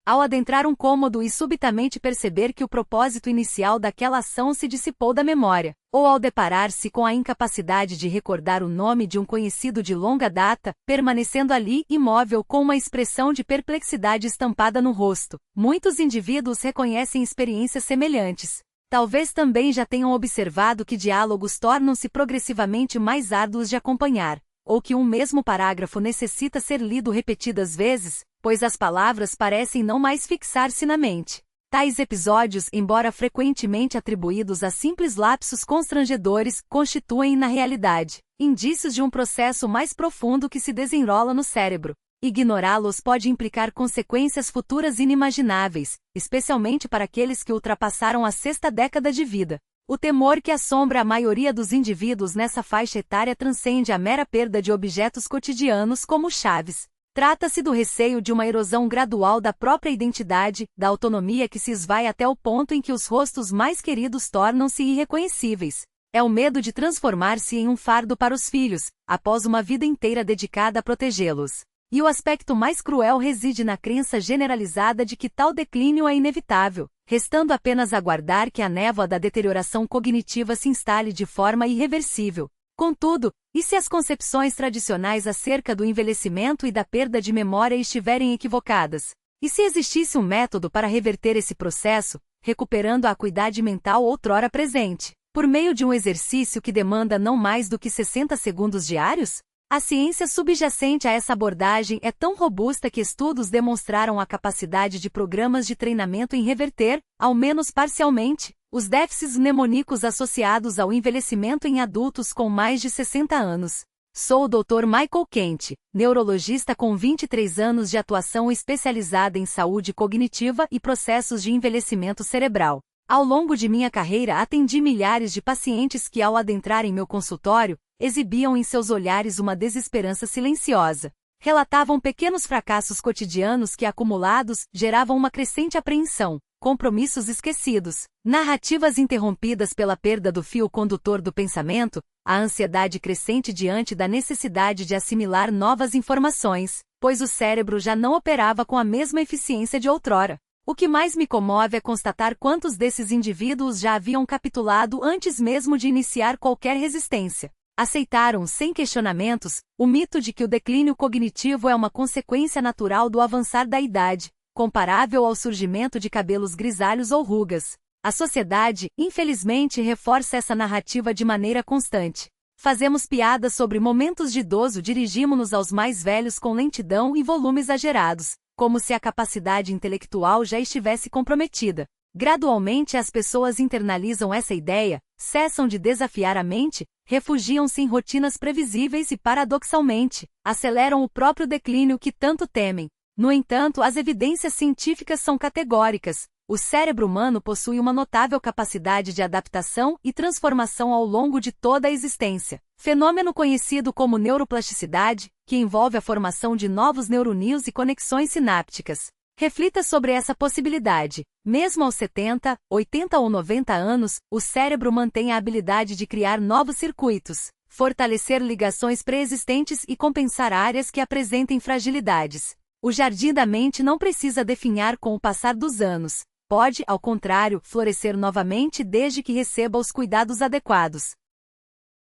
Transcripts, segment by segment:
Ao adentrar um cômodo e subitamente perceber que o propósito inicial daquela ação se dissipou da memória, ou ao deparar-se com a incapacidade de recordar o nome de um conhecido de longa data, permanecendo ali imóvel com uma expressão de perplexidade estampada no rosto, muitos indivíduos reconhecem experiências semelhantes. Talvez também já tenham observado que diálogos tornam-se progressivamente mais árduos de acompanhar, ou que um mesmo parágrafo necessita ser lido repetidas vezes, pois as palavras parecem não mais fixar-se na mente. Tais episódios, embora frequentemente atribuídos a simples lapsos constrangedores, constituem, na realidade, indícios de um processo mais profundo que se desenrola no cérebro. Ignorá-los pode implicar consequências futuras inimagináveis, especialmente para aqueles que ultrapassaram a 6ª década de vida. O temor que assombra a maioria dos indivíduos nessa faixa etária transcende a mera perda de objetos cotidianos como chaves. Trata-se do receio de uma erosão gradual da própria identidade, da autonomia que se esvai até o ponto em que os rostos mais queridos tornam-se irreconhecíveis. É o medo de transformar-se em um fardo para os filhos, após uma vida inteira dedicada a protegê-los. E o aspecto mais cruel reside na crença generalizada de que tal declínio é inevitável, restando apenas aguardar que a névoa da deterioração cognitiva se instale de forma irreversível. Contudo, e se as concepções tradicionais acerca do envelhecimento e da perda de memória estiverem equivocadas? E se existisse um método para reverter esse processo, recuperando a acuidade mental outrora presente, por meio de um exercício que demanda não mais do que 60 segundos diários? A ciência subjacente a essa abordagem é tão robusta que estudos demonstraram a capacidade de programas de treinamento em reverter, ao menos parcialmente, os déficits mnemônicos associados ao envelhecimento em adultos com mais de 60 anos. Sou o Dr. Michael Kent, neurologista com 23 anos de atuação especializada em saúde cognitiva e processos de envelhecimento cerebral. Ao longo de minha carreira atendi milhares de pacientes que, ao adentrar em meu consultório, exibiam em seus olhares uma desesperança silenciosa. Relatavam pequenos fracassos cotidianos que, acumulados, geravam uma crescente apreensão, compromissos esquecidos, narrativas interrompidas pela perda do fio condutor do pensamento, a ansiedade crescente diante da necessidade de assimilar novas informações, pois o cérebro já não operava com a mesma eficiência de outrora. O que mais me comove é constatar quantos desses indivíduos já haviam capitulado antes mesmo de iniciar qualquer resistência. Aceitaram, sem questionamentos, o mito de que o declínio cognitivo é uma consequência natural do avançar da idade, comparável ao surgimento de cabelos grisalhos ou rugas. A sociedade, infelizmente, reforça essa narrativa de maneira constante. Fazemos piadas sobre momentos de idoso, dirigimos-nos aos mais velhos com lentidão e volume exagerados, como se a capacidade intelectual já estivesse comprometida. Gradualmente as pessoas internalizam essa ideia, cessam de desafiar a mente, refugiam-se em rotinas previsíveis e, paradoxalmente, aceleram o próprio declínio que tanto temem. No entanto, as evidências científicas são categóricas. O cérebro humano possui uma notável capacidade de adaptação e transformação ao longo de toda a existência. Fenômeno conhecido como neuroplasticidade, que envolve a formação de novos neuroníons e conexões sinápticas. Reflita sobre essa possibilidade. Mesmo aos 70, 80 ou 90 anos, o cérebro mantém a habilidade de criar novos circuitos, fortalecer ligações pré-existentes e compensar áreas que apresentem fragilidades. O jardim da mente não precisa definhar com o passar dos anos. Pode, ao contrário, florescer novamente desde que receba os cuidados adequados.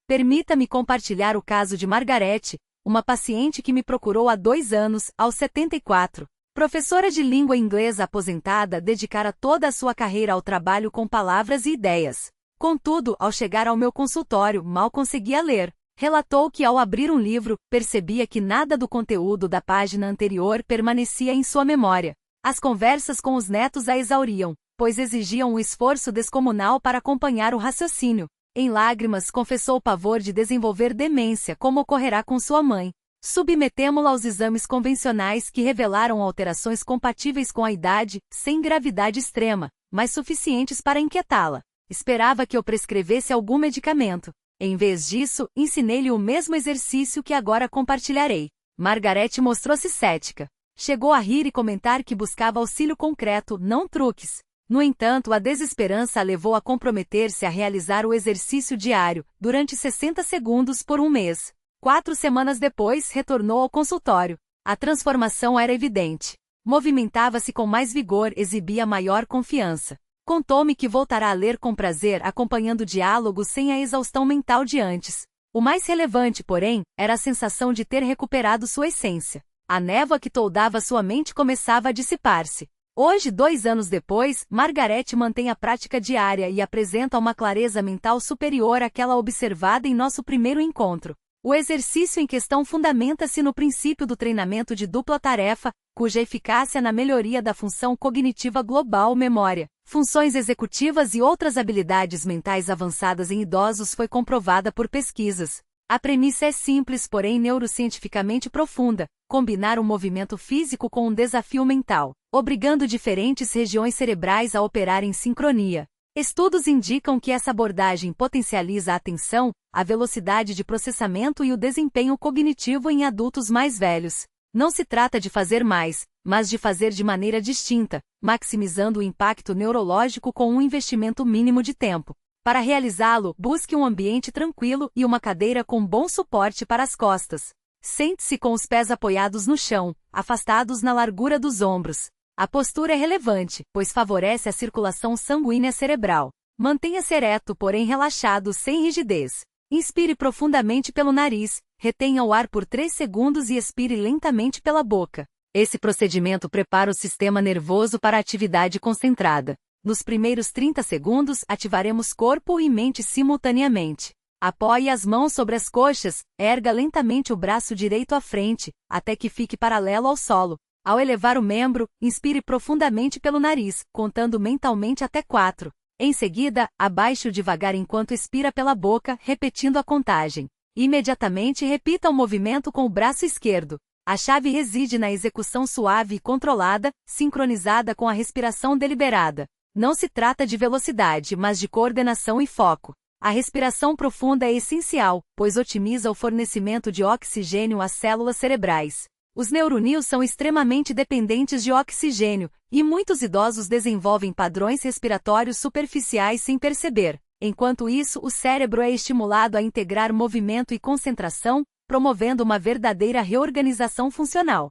Permita-me compartilhar o caso de Margarete, uma paciente que me procurou há 2 anos, aos 74. Professora de língua inglesa aposentada, dedicara toda a sua carreira ao trabalho com palavras e ideias. Contudo, ao chegar ao meu consultório, mal conseguia ler. Relatou que, ao abrir um livro, percebia que nada do conteúdo da página anterior permanecia em sua memória. As conversas com os netos a exauriam, pois exigiam um esforço descomunal para acompanhar o raciocínio. Em lágrimas, confessou o pavor de desenvolver demência, como ocorrerá com sua mãe. Submetemo-la aos exames convencionais que revelaram alterações compatíveis com a idade, sem gravidade extrema, mas suficientes para inquietá-la. Esperava que eu prescrevesse algum medicamento. Em vez disso, ensinei-lhe o mesmo exercício que agora compartilharei. Margarete mostrou-se cética. Chegou a rir e comentar que buscava auxílio concreto, não truques. No entanto, a desesperança a levou a comprometer-se a realizar o exercício diário, durante 60 segundos por 1 mês. 4 semanas depois, retornou ao consultório. A transformação era evidente. Movimentava-se com mais vigor, exibia maior confiança. Contou-me que voltará a ler com prazer, acompanhando diálogos sem a exaustão mental de antes. O mais relevante, porém, era a sensação de ter recuperado sua essência. A névoa que toldava sua mente começava a dissipar-se. Hoje, 2 anos depois, Margaret mantém a prática diária e apresenta uma clareza mental superior àquela observada em nosso primeiro encontro. O exercício em questão fundamenta-se no princípio do treinamento de dupla tarefa, cuja eficácia na melhoria da função cognitiva global, memória, funções executivas e outras habilidades mentais avançadas em idosos foi comprovada por pesquisas. A premissa é simples, porém neurocientificamente profunda: combinar um movimento físico com um desafio mental, obrigando diferentes regiões cerebrais a operar em sincronia. Estudos indicam que essa abordagem potencializa a atenção, a velocidade de processamento e o desempenho cognitivo em adultos mais velhos. Não se trata de fazer mais, mas de fazer de maneira distinta, maximizando o impacto neurológico com um investimento mínimo de tempo. Para realizá-lo, busque um ambiente tranquilo e uma cadeira com bom suporte para as costas. Sente-se com os pés apoiados no chão, afastados na largura dos ombros. A postura é relevante, pois favorece a circulação sanguínea cerebral. Mantenha-se ereto, porém relaxado, sem rigidez. Inspire profundamente pelo nariz, retenha o ar por 3 segundos e expire lentamente pela boca. Esse procedimento prepara o sistema nervoso para a atividade concentrada. Nos primeiros 30 segundos, ativaremos corpo e mente simultaneamente. Apoie as mãos sobre as coxas, erga lentamente o braço direito à frente, até que fique paralelo ao solo. Ao elevar o membro, inspire profundamente pelo nariz, contando mentalmente até 4. Em seguida, abaixe-o devagar enquanto expira pela boca, repetindo a contagem. Imediatamente repita o movimento com o braço esquerdo. A chave reside na execução suave e controlada, sincronizada com a respiração deliberada. Não se trata de velocidade, mas de coordenação e foco. A respiração profunda é essencial, pois otimiza o fornecimento de oxigênio às células cerebrais. Os neurônios são extremamente dependentes de oxigênio, e muitos idosos desenvolvem padrões respiratórios superficiais sem perceber. Enquanto isso, o cérebro é estimulado a integrar movimento e concentração, promovendo uma verdadeira reorganização funcional.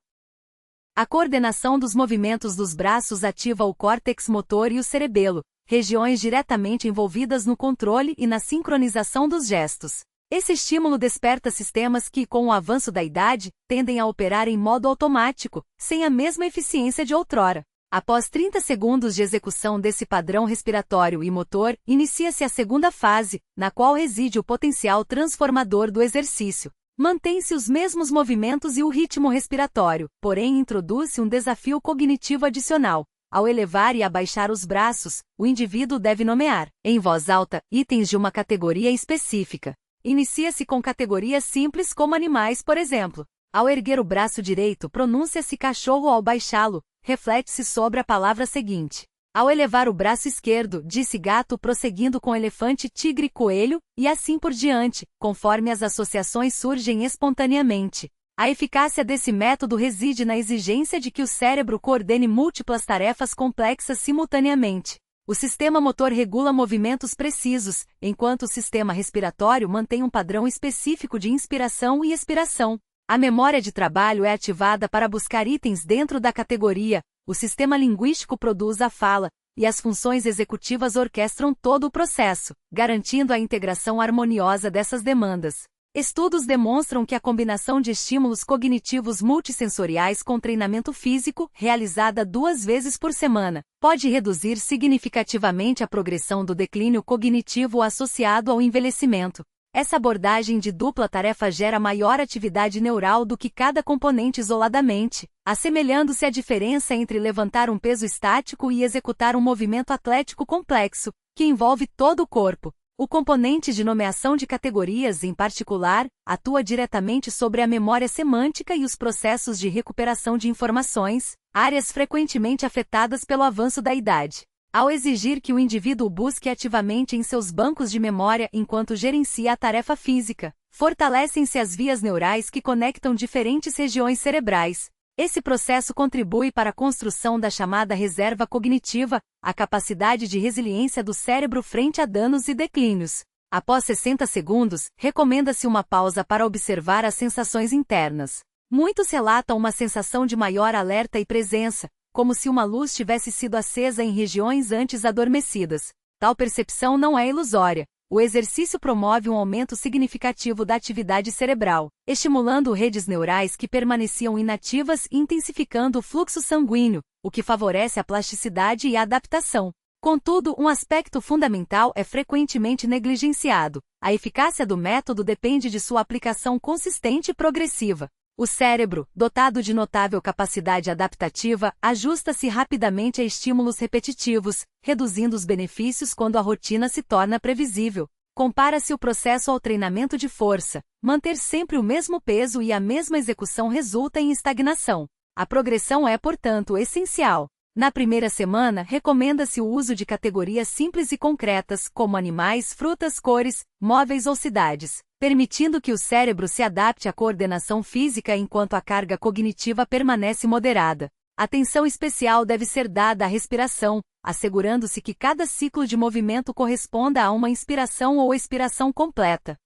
A coordenação dos movimentos dos braços ativa o córtex motor e o cerebelo, regiões diretamente envolvidas no controle e na sincronização dos gestos. Esse estímulo desperta sistemas que, com o avanço da idade, tendem a operar em modo automático, sem a mesma eficiência de outrora. Após 30 segundos de execução desse padrão respiratório e motor, inicia-se a segunda fase, na qual reside o potencial transformador do exercício. Mantém-se os mesmos movimentos e o ritmo respiratório, porém introduz-se um desafio cognitivo adicional. Ao elevar e abaixar os braços, o indivíduo deve nomear, em voz alta, itens de uma categoria específica. Inicia-se com categorias simples como animais, por exemplo. Ao erguer o braço direito, pronuncia-se cachorro. Ao baixá-lo, reflete-se sobre a palavra seguinte. Ao elevar o braço esquerdo, diz-se gato, prosseguindo com elefante, tigre, coelho, e assim por diante, conforme as associações surgem espontaneamente. A eficácia desse método reside na exigência de que o cérebro coordene múltiplas tarefas complexas simultaneamente. O sistema motor regula movimentos precisos, enquanto o sistema respiratório mantém um padrão específico de inspiração e expiração. A memória de trabalho é ativada para buscar itens dentro da categoria, o sistema linguístico produz a fala, e as funções executivas orquestram todo o processo, garantindo a integração harmoniosa dessas demandas. Estudos demonstram que a combinação de estímulos cognitivos multissensoriais com treinamento físico, realizada 2 vezes por semana, pode reduzir significativamente a progressão do declínio cognitivo associado ao envelhecimento. Essa abordagem de dupla tarefa gera maior atividade neural do que cada componente isoladamente, assemelhando-se à diferença entre levantar um peso estático e executar um movimento atlético complexo, que envolve todo o corpo. O componente de nomeação de categorias, em particular, atua diretamente sobre a memória semântica e os processos de recuperação de informações, áreas frequentemente afetadas pelo avanço da idade. Ao exigir que o indivíduo busque ativamente em seus bancos de memória enquanto gerencia a tarefa física, fortalecem-se as vias neurais que conectam diferentes regiões cerebrais. Esse processo contribui para a construção da chamada reserva cognitiva, a capacidade de resiliência do cérebro frente a danos e declínios. Após 60 segundos, recomenda-se uma pausa para observar as sensações internas. Muitos relatam uma sensação de maior alerta e presença, como se uma luz tivesse sido acesa em regiões antes adormecidas. Tal percepção não é ilusória. O exercício promove um aumento significativo da atividade cerebral, estimulando redes neurais que permaneciam inativas e intensificando o fluxo sanguíneo, o que favorece a plasticidade e a adaptação. Contudo, um aspecto fundamental é frequentemente negligenciado. A eficácia do método depende de sua aplicação consistente e progressiva. O cérebro, dotado de notável capacidade adaptativa, ajusta-se rapidamente a estímulos repetitivos, reduzindo os benefícios quando a rotina se torna previsível. Compara-se o processo ao treinamento de força. Manter sempre o mesmo peso e a mesma execução resulta em estagnação. A progressão é, portanto, essencial. Na primeira semana, recomenda-se o uso de categorias simples e concretas, como animais, frutas, cores, móveis ou cidades, permitindo que o cérebro se adapte à coordenação física enquanto a carga cognitiva permanece moderada. Atenção especial deve ser dada à respiração, assegurando-se que cada ciclo de movimento corresponda a uma inspiração ou expiração completa.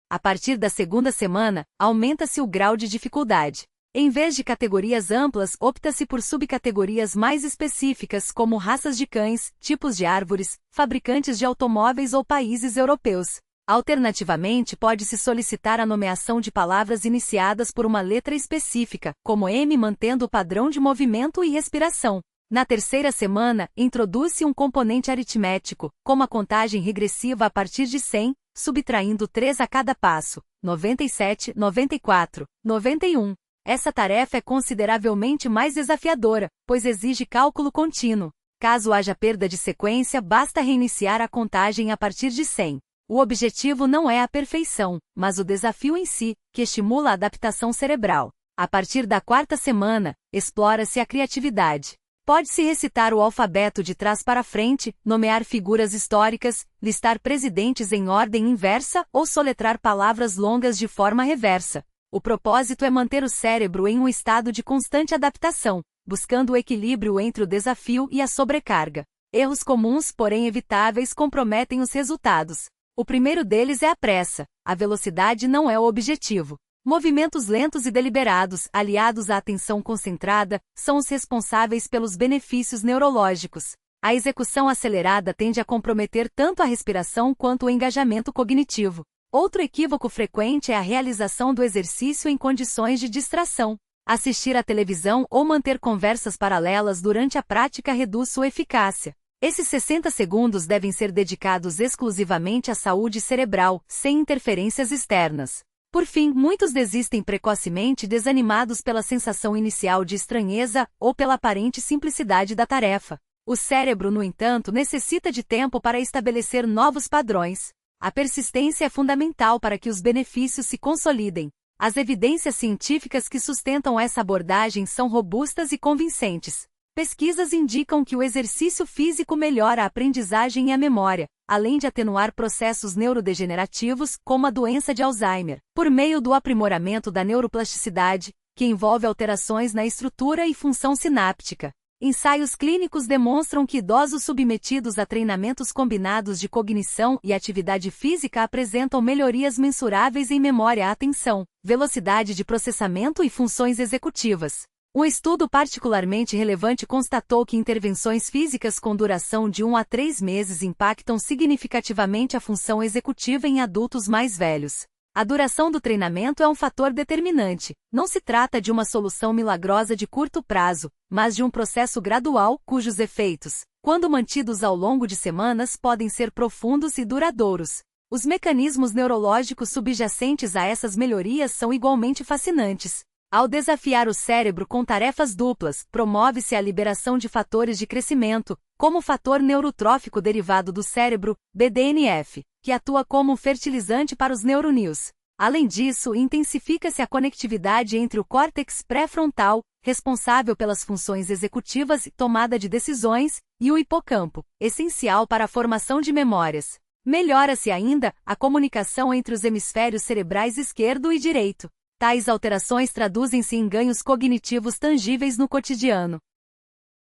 A partir da segunda semana, aumenta-se o grau de dificuldade. Em vez de categorias amplas, opta-se por subcategorias mais específicas como raças de cães, tipos de árvores, fabricantes de automóveis ou países europeus. Alternativamente, pode-se solicitar a nomeação de palavras iniciadas por uma letra específica, como M, mantendo o padrão de movimento e respiração. Na terceira semana, introduz-se um componente aritmético, como a contagem regressiva a partir de 100, subtraindo 3 a cada passo, 97, 94, 91. Essa tarefa é consideravelmente mais desafiadora, pois exige cálculo contínuo. Caso haja perda de sequência, basta reiniciar a contagem a partir de 100. O objetivo não é a perfeição, mas o desafio em si, que estimula a adaptação cerebral. A partir da quarta semana, explora-se a criatividade. Pode-se recitar o alfabeto de trás para frente, nomear figuras históricas, listar presidentes em ordem inversa ou soletrar palavras longas de forma reversa. O propósito é manter o cérebro em um estado de constante adaptação, buscando o equilíbrio entre o desafio e a sobrecarga. Erros comuns, porém evitáveis, comprometem os resultados. O primeiro deles é a pressa. A velocidade não é o objetivo. Movimentos lentos e deliberados, aliados à atenção concentrada, são os responsáveis pelos benefícios neurológicos. A execução acelerada tende a comprometer tanto a respiração quanto o engajamento cognitivo. Outro equívoco frequente é a realização do exercício em condições de distração. Assistir à televisão ou manter conversas paralelas durante a prática reduz sua eficácia. Esses 60 segundos devem ser dedicados exclusivamente à saúde cerebral, sem interferências externas. Por fim, muitos desistem precocemente desanimados pela sensação inicial de estranheza ou pela aparente simplicidade da tarefa. O cérebro, no entanto, necessita de tempo para estabelecer novos padrões. A persistência é fundamental para que os benefícios se consolidem. As evidências científicas que sustentam essa abordagem são robustas e convincentes. Pesquisas indicam que o exercício físico melhora a aprendizagem e a memória, além de atenuar processos neurodegenerativos, como a doença de Alzheimer, por meio do aprimoramento da neuroplasticidade, que envolve alterações na estrutura e função sináptica. Ensaios clínicos demonstram que idosos submetidos a treinamentos combinados de cognição e atividade física apresentam melhorias mensuráveis em memória, atenção, velocidade de processamento e funções executivas. Um estudo particularmente relevante constatou que intervenções físicas com duração de 1 a 3 meses impactam significativamente a função executiva em adultos mais velhos. A duração do treinamento é um fator determinante. Não se trata de uma solução milagrosa de curto prazo, mas de um processo gradual, cujos efeitos, quando mantidos ao longo de semanas, podem ser profundos e duradouros. Os mecanismos neurológicos subjacentes a essas melhorias são igualmente fascinantes. Ao desafiar o cérebro com tarefas duplas, promove-se a liberação de fatores de crescimento, como o fator neurotrófico derivado do cérebro, BDNF, que atua como um fertilizante para os neurônios. Além disso, intensifica-se a conectividade entre o córtex pré-frontal, responsável pelas funções executivas e tomada de decisões, e o hipocampo, essencial para a formação de memórias. Melhora-se ainda a comunicação entre os hemisférios cerebrais esquerdo e direito. Tais alterações traduzem-se em ganhos cognitivos tangíveis no cotidiano.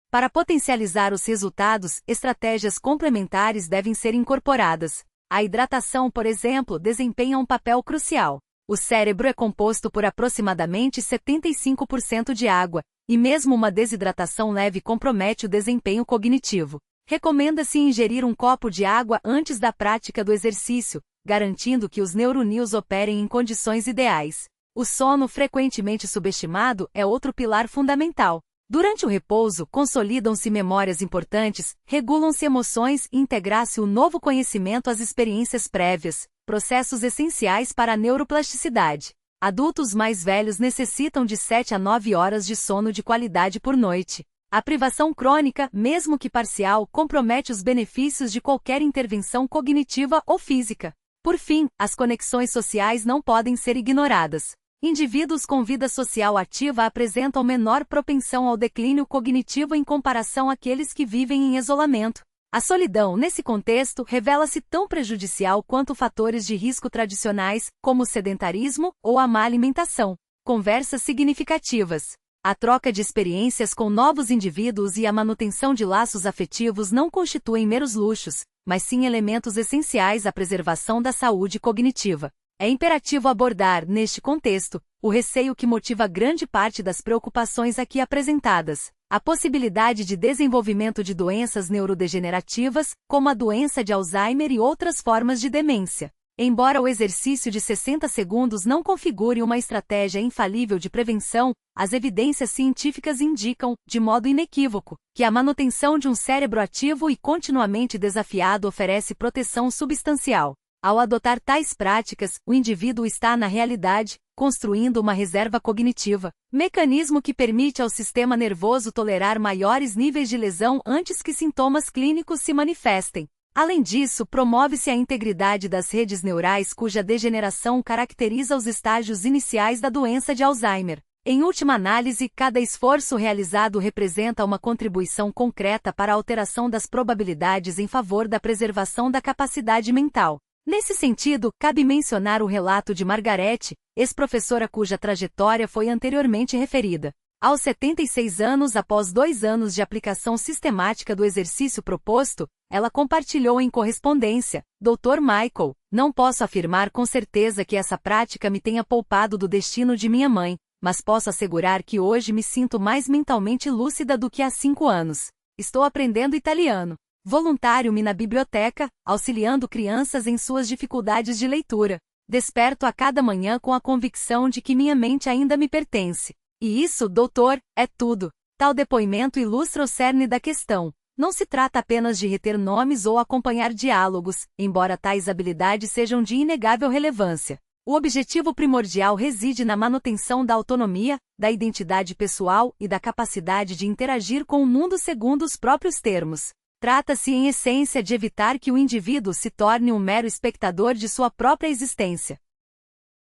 Para potencializar os resultados, estratégias complementares devem ser incorporadas. A hidratação, por exemplo, desempenha um papel crucial. O cérebro é composto por aproximadamente 75% de água, e mesmo uma desidratação leve compromete o desempenho cognitivo. Recomenda-se ingerir um copo de água antes da prática do exercício, garantindo que os neurônios operem em condições ideais. O sono, frequentemente subestimado, é outro pilar fundamental. Durante o repouso, consolidam-se memórias importantes, regulam-se emoções e integra-se o novo conhecimento às experiências prévias, processos essenciais para a neuroplasticidade. Adultos mais velhos necessitam de 7 a 9 horas de sono de qualidade por noite. A privação crônica, mesmo que parcial, compromete os benefícios de qualquer intervenção cognitiva ou física. Por fim, as conexões sociais não podem ser ignoradas. Indivíduos com vida social ativa apresentam menor propensão ao declínio cognitivo em comparação àqueles que vivem em isolamento. A solidão, nesse contexto, revela-se tão prejudicial quanto fatores de risco tradicionais, como o sedentarismo ou a má alimentação. Conversas significativas. A troca de experiências com novos indivíduos e a manutenção de laços afetivos não constituem meros luxos, mas sim elementos essenciais à preservação da saúde cognitiva. É imperativo abordar, neste contexto, o receio que motiva grande parte das preocupações aqui apresentadas: a possibilidade de desenvolvimento de doenças neurodegenerativas, como a doença de Alzheimer e outras formas de demência. Embora o exercício de 60 segundos não configure uma estratégia infalível de prevenção, as evidências científicas indicam, de modo inequívoco, que a manutenção de um cérebro ativo e continuamente desafiado oferece proteção substancial. Ao adotar tais práticas, o indivíduo está, na realidade, construindo uma reserva cognitiva, mecanismo que permite ao sistema nervoso tolerar maiores níveis de lesão antes que sintomas clínicos se manifestem. Além disso, promove-se a integridade das redes neurais cuja degeneração caracteriza os estágios iniciais da doença de Alzheimer. Em última análise, cada esforço realizado representa uma contribuição concreta para a alteração das probabilidades em favor da preservação da capacidade mental. Nesse sentido, cabe mencionar o relato de Margaret, ex-professora cuja trajetória foi anteriormente referida. Aos 76 anos, após 2 anos de aplicação sistemática do exercício proposto, ela compartilhou em correspondência: Dr. Michael, não posso afirmar com certeza que essa prática me tenha poupado do destino de minha mãe, mas posso assegurar que hoje me sinto mais mentalmente lúcida do que há 5 anos. Estou aprendendo italiano. Voluntário-me na biblioteca, auxiliando crianças em suas dificuldades de leitura. Desperto a cada manhã com a convicção de que minha mente ainda me pertence. E isso, doutor, é tudo. Tal depoimento ilustra o cerne da questão. Não se trata apenas de reter nomes ou acompanhar diálogos, embora tais habilidades sejam de inegável relevância. O objetivo primordial reside na manutenção da autonomia, da identidade pessoal e da capacidade de interagir com o mundo segundo os próprios termos. Trata-se, em essência, de evitar que o indivíduo se torne um mero espectador de sua própria existência.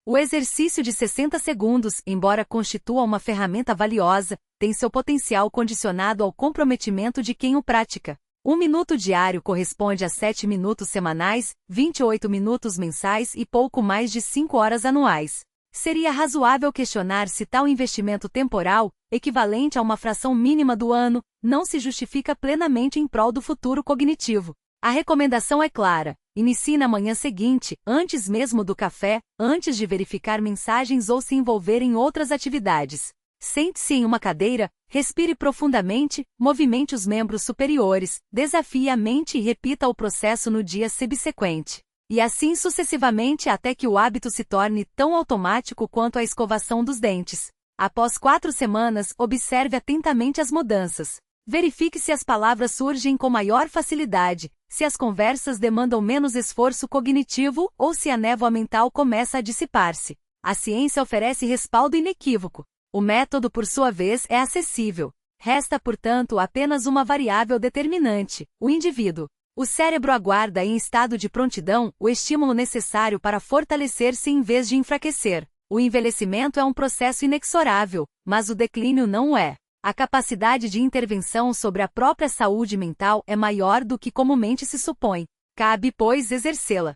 O exercício de 60 segundos, embora constitua uma ferramenta valiosa, tem seu potencial condicionado ao comprometimento de quem o pratica. 1 minuto diário corresponde a 7 minutos semanais, 28 minutos mensais e pouco mais de 5 horas anuais. Seria razoável questionar se tal investimento temporal, equivalente a uma fração mínima do ano, não se justifica plenamente em prol do futuro cognitivo. A recomendação é clara: inicie na manhã seguinte, antes mesmo do café, antes de verificar mensagens ou se envolver em outras atividades. Sente-se em uma cadeira, respire profundamente, movimente os membros superiores, desafie a mente e repita o processo no dia subsequente. E assim sucessivamente até que o hábito se torne tão automático quanto a escovação dos dentes. Após 4 semanas, observe atentamente as mudanças. Verifique se as palavras surgem com maior facilidade, se as conversas demandam menos esforço cognitivo ou se a névoa mental começa a dissipar-se. A ciência oferece respaldo inequívoco. O método, por sua vez, é acessível. Resta, portanto, apenas uma variável determinante: o indivíduo. O cérebro aguarda em estado de prontidão o estímulo necessário para fortalecer-se em vez de enfraquecer. O envelhecimento é um processo inexorável, mas o declínio não o é. A capacidade de intervenção sobre a própria saúde mental é maior do que comumente se supõe. Cabe, pois, exercê-la.